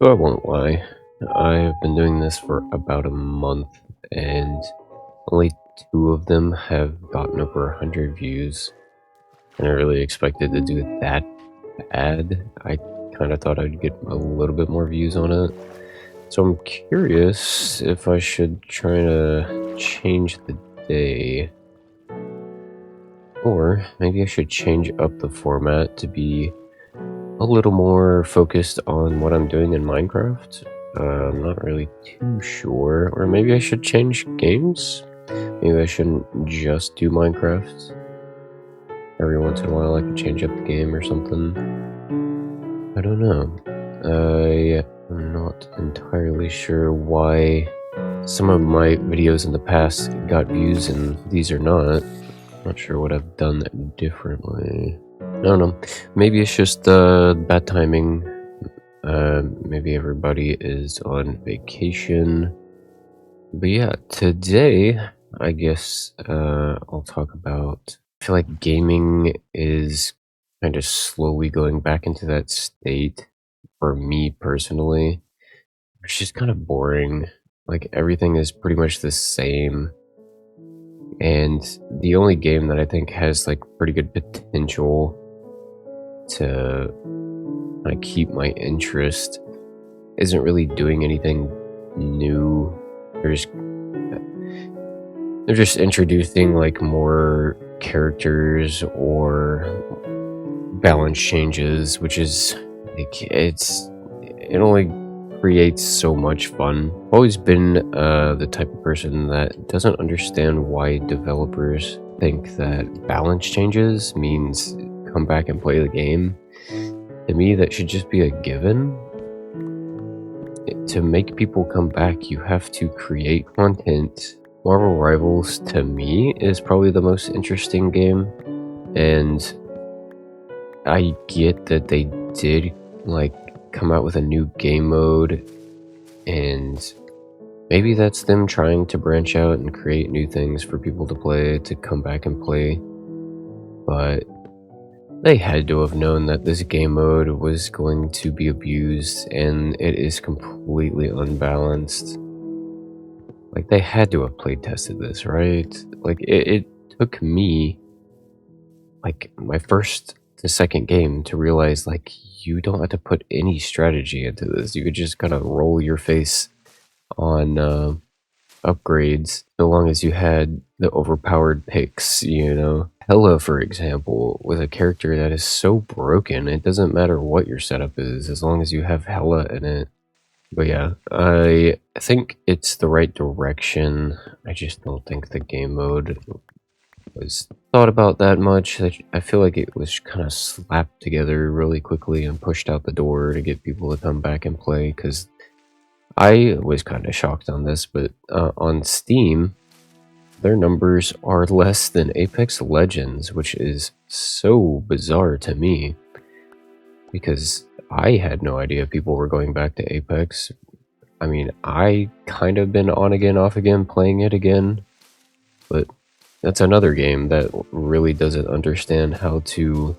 So I won't lie, I've been doing this for about a month, and only two of them have gotten over 100 views, and I really expected to do it that bad. I kind of thought I'd get a little bit more views on it, so I'm curious if I should try to change the day, or maybe I should change up the format to be a little more focused on what I'm doing in Minecraft. I'm not really too sure. Or maybe I should change games? Maybe I shouldn't just do Minecraft. Every once in a while I could change up the game or something. I don't know. I am not entirely sure why some of my videos in the past got views and these are not. Not sure what I've done differently. I don't know. Maybe it's just bad timing. Maybe everybody is on vacation. But yeah, today I guess I'll talk about. I feel like gaming is kind of slowly going back into that state for me personally. It's just kind of boring. Like everything is pretty much the same. And the only game that I think has like pretty good potential to kind of keep my interest isn't really doing anything new. They're just introducing like more characters or balance changes, which is like it only creates so much fun. I've always been the type of person that doesn't understand why developers think that balance changes means come back and play the game. To me, that should just be a given. To make people come back, you have to create content. Marvel Rivals, to me, is probably the most interesting game, and I get that they did like come out with a new game mode, and maybe that's them trying to branch out and create new things for people to play, to come back and play, but they had to have known that this game mode was going to be abused, and it is completely unbalanced. Like, they had to have play tested this, right? Like, it took me, like, my first to second game to realize, like, you don't have to put any strategy into this. You could just kind of roll your face on upgrades, so long as you had the overpowered picks, you know? Hella, for example, with a character that is so broken, it doesn't matter what your setup is, as long as you have Hella in it. But yeah, I think it's the right direction. I just don't think the game mode was thought about that much. I feel like it was kind of slapped together really quickly and pushed out the door to get people to come back and play, because I was kind of shocked on this, but on Steam, their numbers are less than Apex Legends, which is so bizarre to me, because I had no idea people were going back to Apex. I mean, I kind of been on again, off again, playing it again, but that's another game that really doesn't understand how to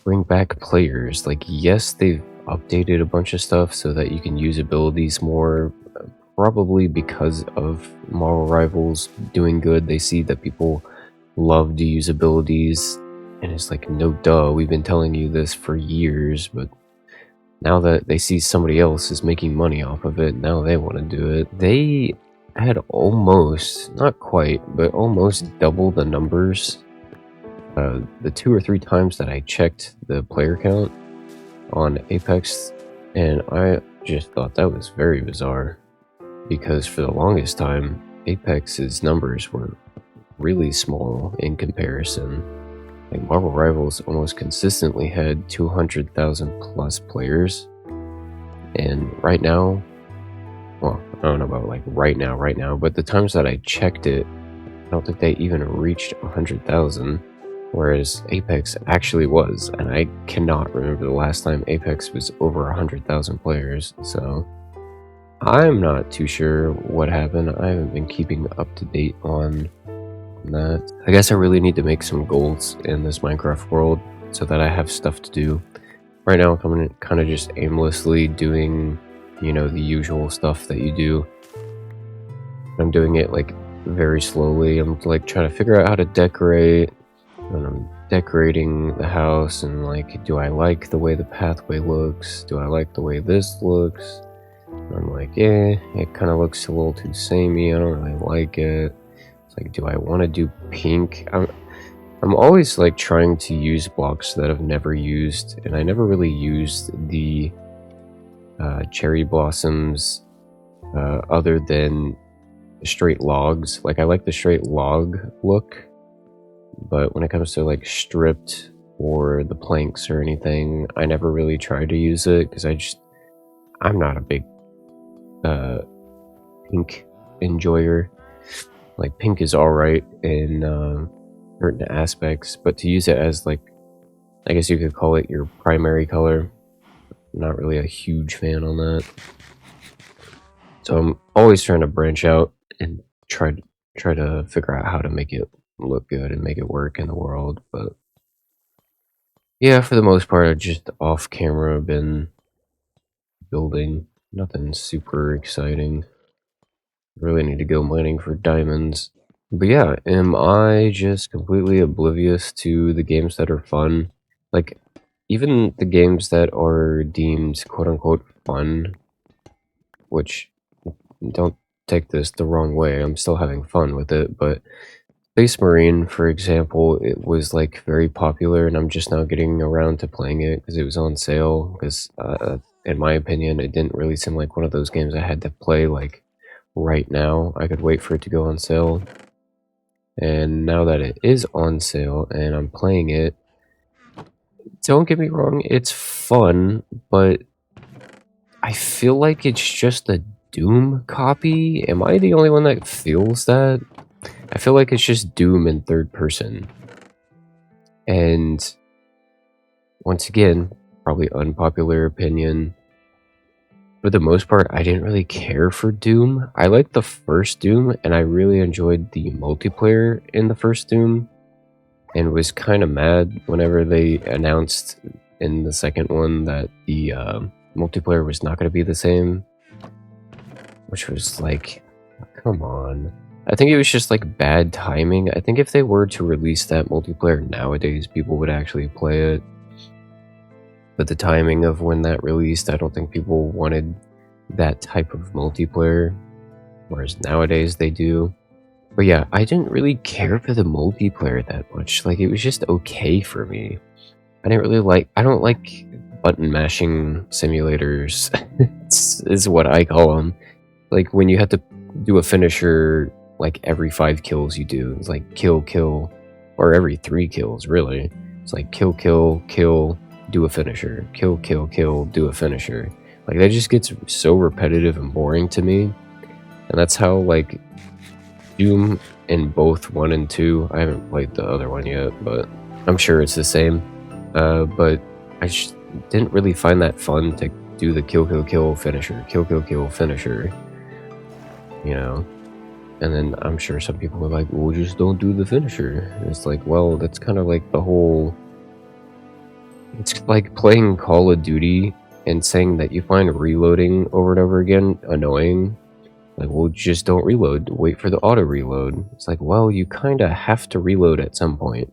bring back players. Like, yes, they've updated a bunch of stuff so that you can use abilities more, probably because of Marvel Rivals doing good. They see that people love to use abilities, and it's like, no duh, we've been telling you this for years, but now that they see somebody else is making money off of it, now they want to do it. They had almost, not quite, but almost double the numbers the 2 or 3 times that I checked the player count on Apex, and I just thought that was very bizarre, because for the longest time, Apex's numbers were really small in comparison. Like, Marvel Rivals almost consistently had 200,000 plus players, and right now, well, I don't know about like right now, but the times that I checked it, I don't think they even reached 100,000, whereas Apex actually was, and I cannot remember the last time Apex was over 100,000 players, so I'm not too sure what happened. I haven't been keeping up to date on that. I guess I really need to make some goals in this Minecraft world so that I have stuff to do. right now I'm kind of just aimlessly doing, the usual stuff that you do. I'm doing it like very slowly. I'm like trying to figure out how to decorate, and I'm decorating the house, and like, do I like the way the pathway looks? Do I like the way this looks? And I'm like, it kind of looks a little too samey. I don't really like it. It's like, do I want to do pink? I'm always like trying to use blocks that I've never used, and I never really used the cherry blossoms other than straight logs. Like, I like the straight log look, but when it comes to like stripped or the planks or anything, I never really tried to use it because I'm not a big pink enjoyer. Like, pink is alright in certain aspects, but to use it as, like, I guess you could call it your primary color, I'm not really a huge fan on that. So I'm always trying to branch out and try to figure out how to make it look good and make it work in the world. But yeah, for the most part, I've just off camera been building. Nothing super exciting. Really need to go mining for diamonds. But yeah, am I just completely oblivious to the games that are fun? Like, even the games that are deemed quote-unquote fun, which, don't take this the wrong way, I'm still having fun with it, but Space Marine, for example, it was like very popular, and I'm just now getting around to playing it because it was on sale, because in my opinion, it didn't really seem like one of those games I had to play like right now. I could wait for it to go on sale. And now that it is on sale and I'm playing it, don't get me wrong, it's fun, but I feel like it's just a Doom copy. Am I the only one that feels that? I feel like it's just Doom in third person. And once again, probably unpopular opinion, for the most part, I didn't really care for Doom. I liked the first Doom, and I really enjoyed the multiplayer in the first Doom, and was kind of mad whenever they announced in the second one that the multiplayer was not going to be the same, which was like, come on. I think it was just like bad timing. I think if they were to release that multiplayer nowadays, people would actually play it. But the timing of when that released, I don't think people wanted that type of multiplayer, whereas nowadays they do. But yeah, I didn't really care for the multiplayer that much. Like, it was just okay for me. I don't like button mashing simulators, is what I call them. Like, when you have to do a finisher, like, every 5 kills you do. It's like kill, kill, or every 3 kills, really. It's like kill, kill, kill, do a finisher. Kill, kill, kill, do a finisher. Like, that just gets so repetitive and boring to me. And that's how, like, Doom in both 1 and 2, I haven't played the other one yet, but I'm sure it's the same. But I just didn't really find that fun to do the kill, kill, kill, finisher. Kill, kill, kill, finisher. You know? And then I'm sure some people are like, well, just don't do the finisher. And it's like, well, that's kind of like the whole... It's like playing Call of Duty and saying that you find reloading over and over again annoying. Like, well, just don't reload. Wait for the auto reload. It's like, well, you kind of have to reload at some point.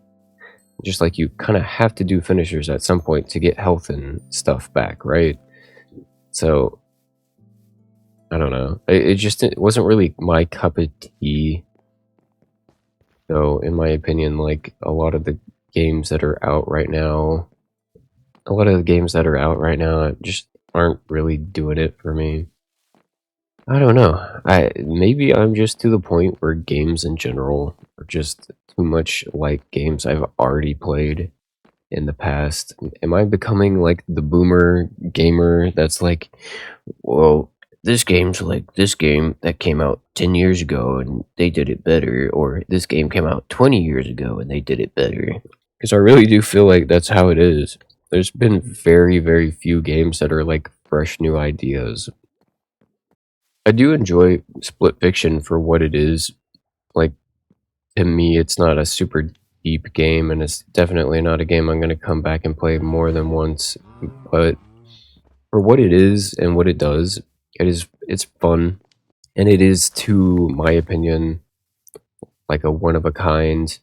Just like you kind of have to do finishers at some point to get health and stuff back, right? So, I don't know. It wasn't really my cup of tea. So, in my opinion, like, a lot of the games that are out right now, just aren't really doing it for me. I don't know. Maybe I'm just to the point where games in general are just too much like games I've already played in the past. Am I becoming like the boomer gamer that's like, well, this game's like this game that came out 10 years ago and they did it better, or this game came out 20 years ago and they did it better? Because I really do feel like that's how it is. There's been very, very few games that are like fresh new ideas. I do enjoy Split Fiction for what it is. Like, to me, it's not a super deep game, and it's definitely not a game I'm going to come back and play more than once. But for what it is and what it does, it's fun, and it is, to my opinion, like a one of a kind.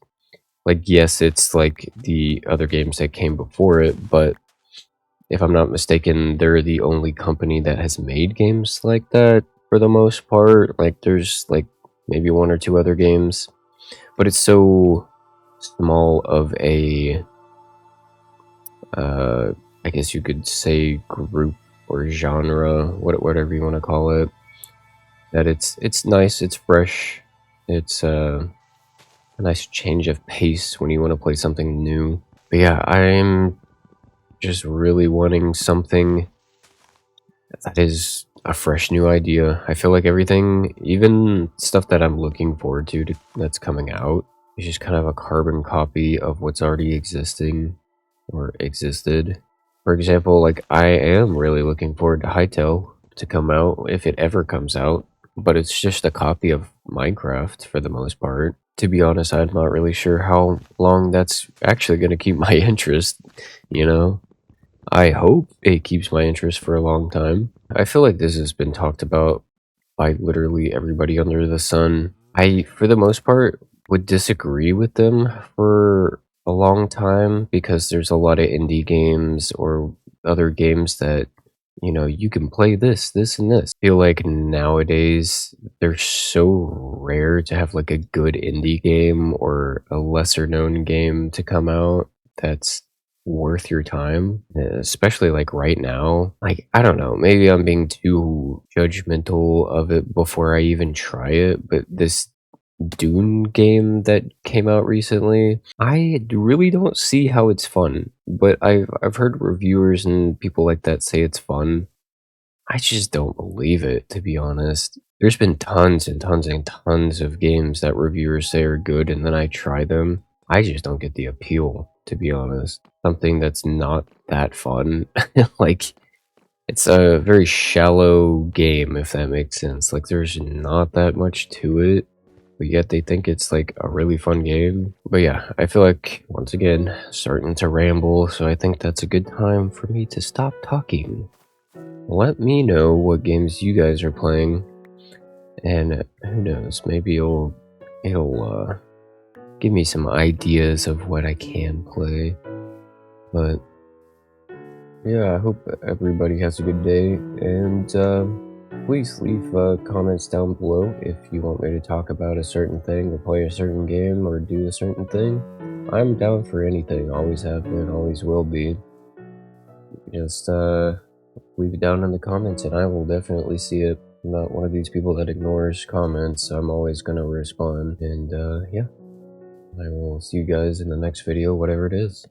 Like, yes, it's like the other games that came before it, but if I'm not mistaken, they're the only company that has made games like that for the most part. Like, there's like maybe one or two other games, but it's so small of a, I guess you could say, group or genre, whatever you want to call it, that it's nice, it's fresh, it's a nice change of pace when you want to play something new. But yeah, I'm just really wanting something that is a fresh new idea. I feel like everything, even stuff that I'm looking forward to that's coming out, is just kind of a carbon copy of what's already existing or existed. For example, like, I am really looking forward to Hytale to come out, if it ever comes out, but it's just a copy of Minecraft for the most part. To be honest, I'm not really sure how long that's actually going to keep my interest, you know? I hope it keeps my interest for a long time. I feel like this has been talked about by literally everybody under the sun. I, for the most part, would disagree with them for a long time because there's a lot of indie games or other games that, you know, you can play this, and this. I feel like nowadays they're so rare to have like a good indie game or a lesser known game to come out that's worth your time, especially like right now. Like, I don't know, maybe I'm being too judgmental of it before I even try it, but this Dune game that came out recently, I really don't see how it's fun, but I've heard reviewers and people like that say it's fun. I just don't believe it, to be honest. There's been tons and tons and tons of games that reviewers say are good, and then I try them. I just don't get the appeal, to be honest. Something that's not that fun. Like, it's a very shallow game, if that makes sense. Like, there's not that much to it, but yet they think it's like a really fun game. But yeah, I feel like, once again, starting to ramble, so I think that's a good time for me to stop talking. Let me know what games you guys are playing, and who knows, maybe it'll give me some ideas of what I can play. But yeah, I hope everybody has a good day, and please leave comments down below if you want me to talk about a certain thing or play a certain game or do a certain thing. I'm down for anything, always have been, always will be. Just leave it down in the comments and I will definitely see it. I'm not one of these people that ignores comments. I'm always gonna respond, and yeah, I will see you guys in the next video, whatever it is.